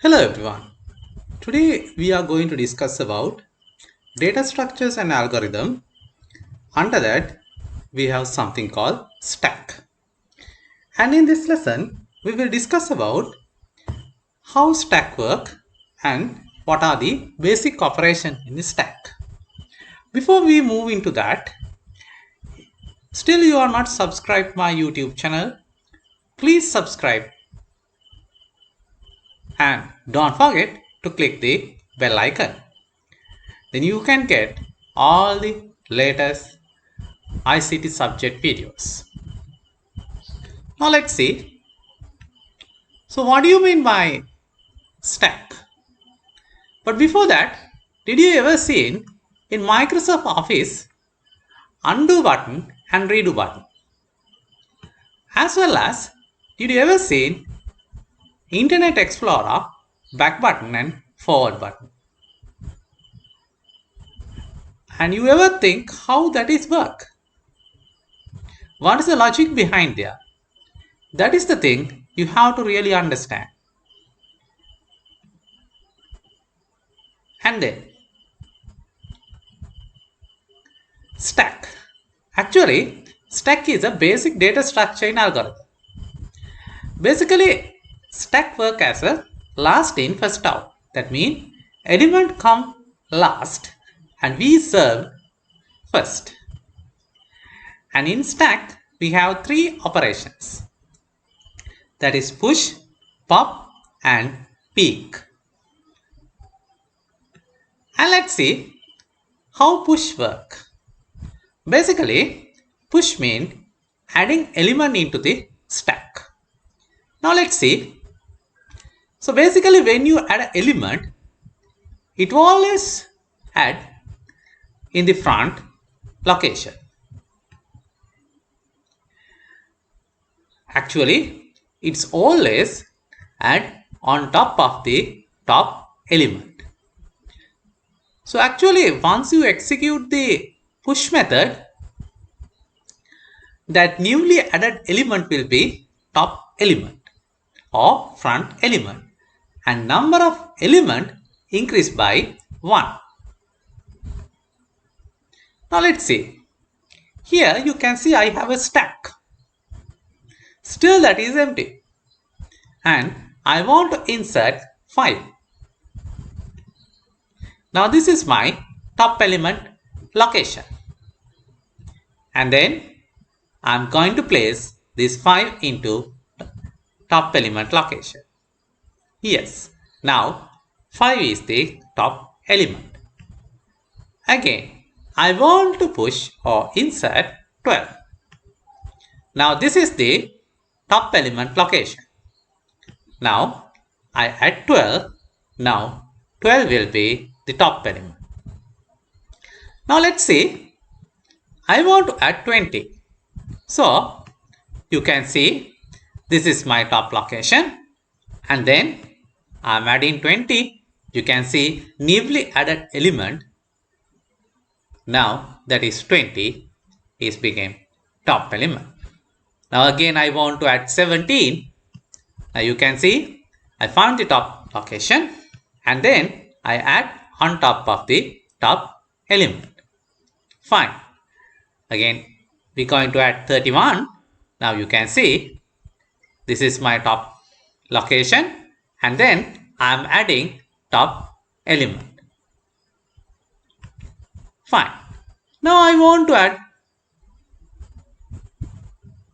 Hello everyone. Today we are going to discuss about data structures and algorithm. Under that we have something called stack. And in this lesson we will discuss about how stack work and what are the basic operation in the stack. Before we move into that, still you are not subscribed my YouTube channel, please subscribe and don't forget to click the bell icon. Then you can get all the latest ICT subject videos. Now let's see. So what do you mean by stack? But before that, did you ever seen in Microsoft Office undo button and redo button? As well as did you ever seen Internet Explorer back button and forward button? And you ever think how that is work? What is the logic behind there? That is the thing you have to really understand. And then stack. Actually, stack is a basic data structure in algorithm. Basically, stack work as a last in first out. That means element come last and we serve first. And in stack, we have three operations. That is push, pop and peek. And let's see how push work. Basically, push means adding element into the stack. Now let's see. So basically when you add an element, it will always add in the front location. Actually, it's always add on top of the top element. So actually once you execute the push method, that newly added element will be top element or front element and number of element increased by 1. Now let's see. Here you can see I have a stack. Still that is empty. And I want to insert 5. Now this is my top element location. And then I am going to place this 5 into top element location. Yes, now 5 is the top element. Again, I want to push or insert 12. Now this is the top element location. Now I add 12. Now 12 will be the top element. Now let's see. I want to add 20. So you can see this is my top location and then I am adding 20. You can see newly added element. Now that is 20 is became top element. Now again I want to add 17. Now you can see I found the top location and then I add on top of the top element. Fine. Again we are going to add 31. Now you can see this is my top location and then I am adding top element. Fine. Now I want to add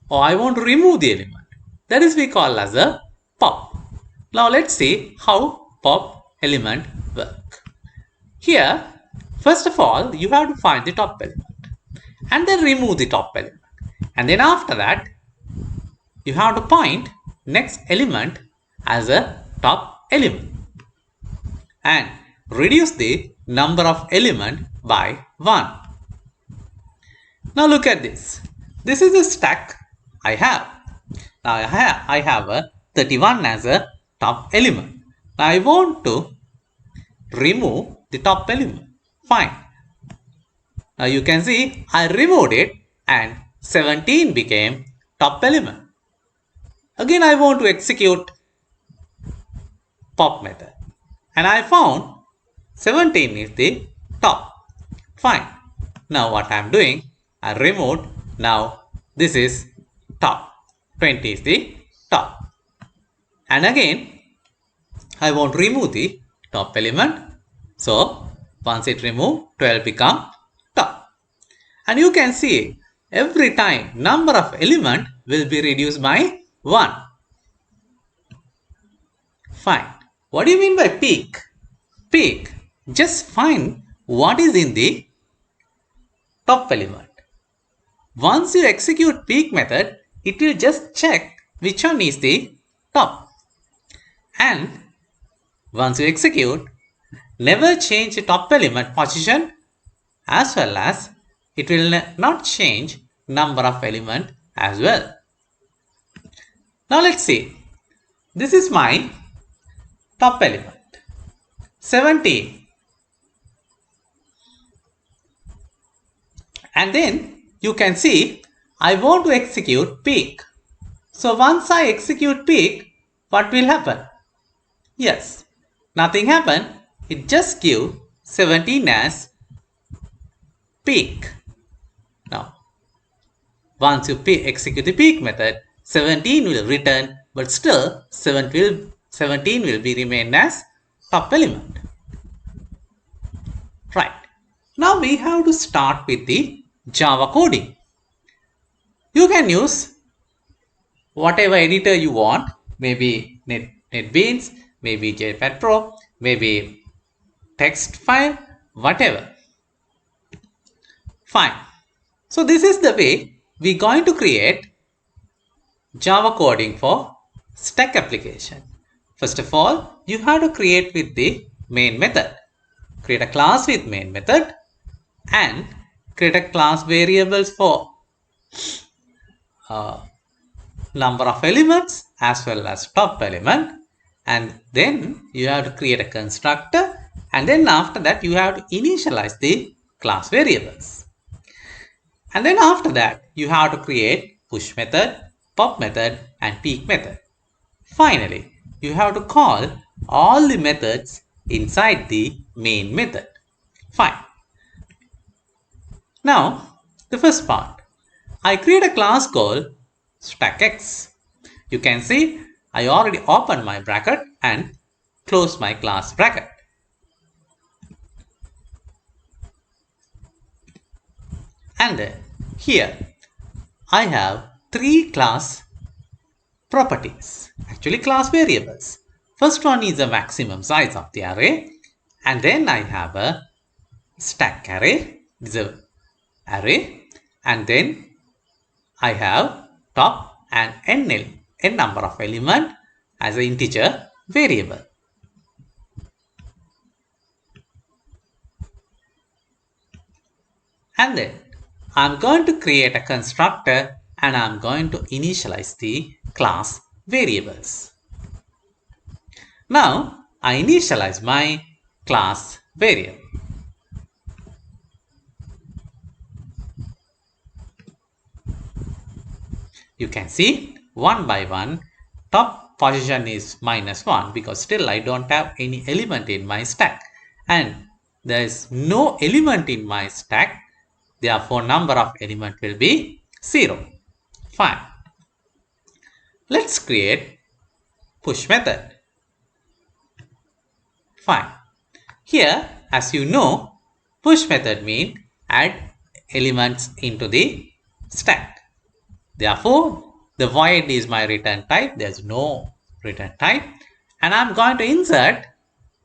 or I want to remove the element. That is we call as a pop. Now let's see how pop element work. Here, first of all, you have to find the top element and then remove the top element. And then after that, you have to point next element as a top element and reduce the number of element by 1. Now look at this. This is a stack I have. Now I have a 31 as a top element. Now I want to remove the top element. Fine. Now you can see I removed it and 17 became top element. Again I want to execute pop method. And I found 17 is the top. Fine. Now what I am doing, I removed. Now this is top. 20 is the top. And again, I want to remove the top element. So once it removed, 12 become top. And you can see every time number of element will be reduced by 1. Fine. What do you mean by peak? Peak. Just find what is in the top element. Once you execute peak method, it will just check which one is the top. And once you execute, never change the top element position as well as it will not change number of element as well. Now let's see. This is my top element 17. And then you can see I want to execute peak. So once I execute peak, what will happen? Yes, nothing happened. It just gives 17 as peak. Now, once you execute the peak method, 17 will return, but still 17 will be remain as top element. Right. Now we have to start with the Java coding. You can use whatever editor you want, maybe NetBeans, maybe JPad Pro, maybe text file, whatever. Fine. So this is the way we're going to create Java coding for Stack application. First of all, you have to create with the main method. Create a class with main method and create a class variables for number of elements as well as top element, and then you have to create a constructor, and then after that you have to initialize the class variables, and then after that you have to create push method, pop method and peak method. Finally, you have to call all the methods inside the main method. Fine. Now the first part, I create a class called StackX. You can see I already opened my bracket and closed my class bracket. And here I have 3 class properties, actually class variables. First one is the maximum size of the array, and then I have a stack array, this is a array, and then I have top and n number of element as an integer variable. And then I'm going to create a constructor and I'm going to initialize the class variables. Now I initialize my class variable. You can see one by one, top position is -1 because still I don't have any element in my stack, and there is no element in my stack, therefore number of element will be 0. Fine. Let's create push method. Fine. Here, as you know, push method means add elements into the stack. Therefore, the void is my return type. There's no return type. And I'm going to insert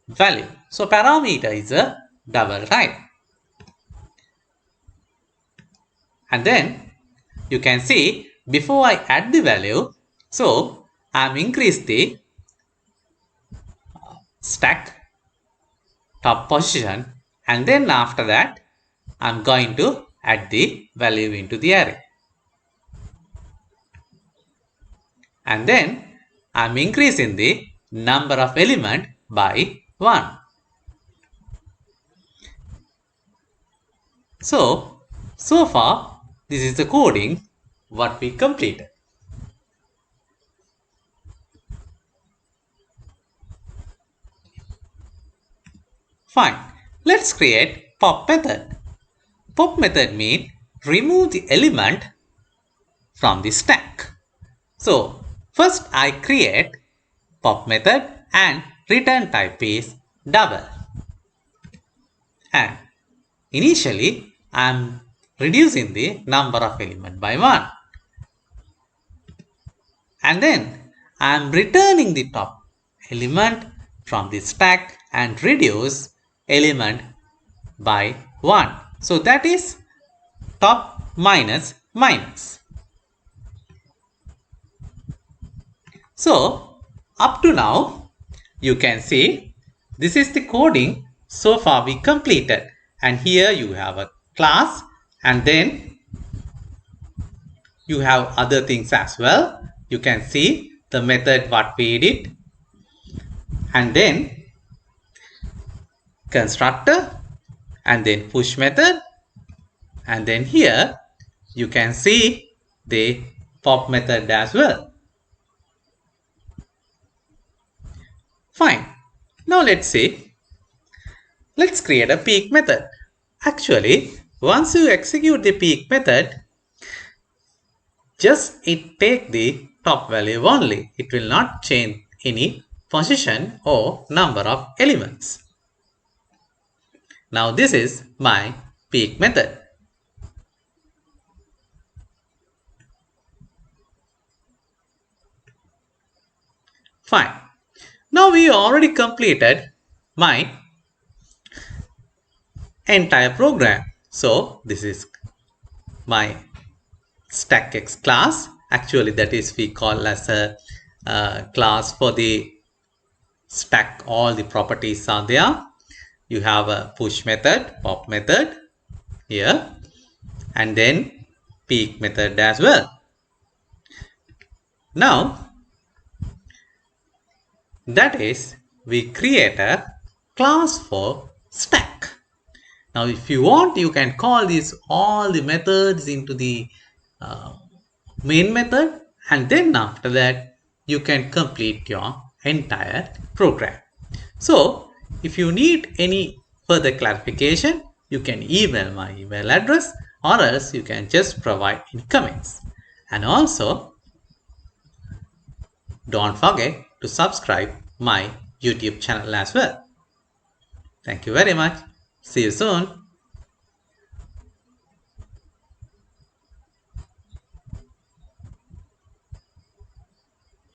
value. So parameter is a double type. And then you can see before I add the value, so I'm increased the stack top position, and then after that I'm going to add the value into the array. And then I'm increasing the number of element by 1. So far this is the coding what we completed. Fine. Let's create pop method. Pop method means remove the element from the stack. So first I create pop method and return type is double. And initially I am reducing the number of element by 1. And then I am returning the top element from the stack and reduce element by 1. So that is top minus minus. So up to now you can see this is the coding so far we completed, and here you have a class and then you have other things as well. You can see the method what we did, and then constructor, and then push method, and then here you can see the pop method as well. Fine. Now let's see. Let's create a peek method. Actually, once you execute the peek method, just it take the top value only. It will not change any position or number of elements. Now this is my peek method. Fine. Now we already completed my entire program. So this is my StackX class. Actually that is we call as a class for the stack. All the properties are there. You have a push method, pop method here, and then peek method as well. Now that is we create a class for stack. Now if you want, you can call these all the methods into the main method, and then after that you can complete your entire program. So if you need any further clarification, you can email my email address, or else you can just provide in comments. And also don't forget to subscribe my YouTube channel as well. Thank you very much. See you soon.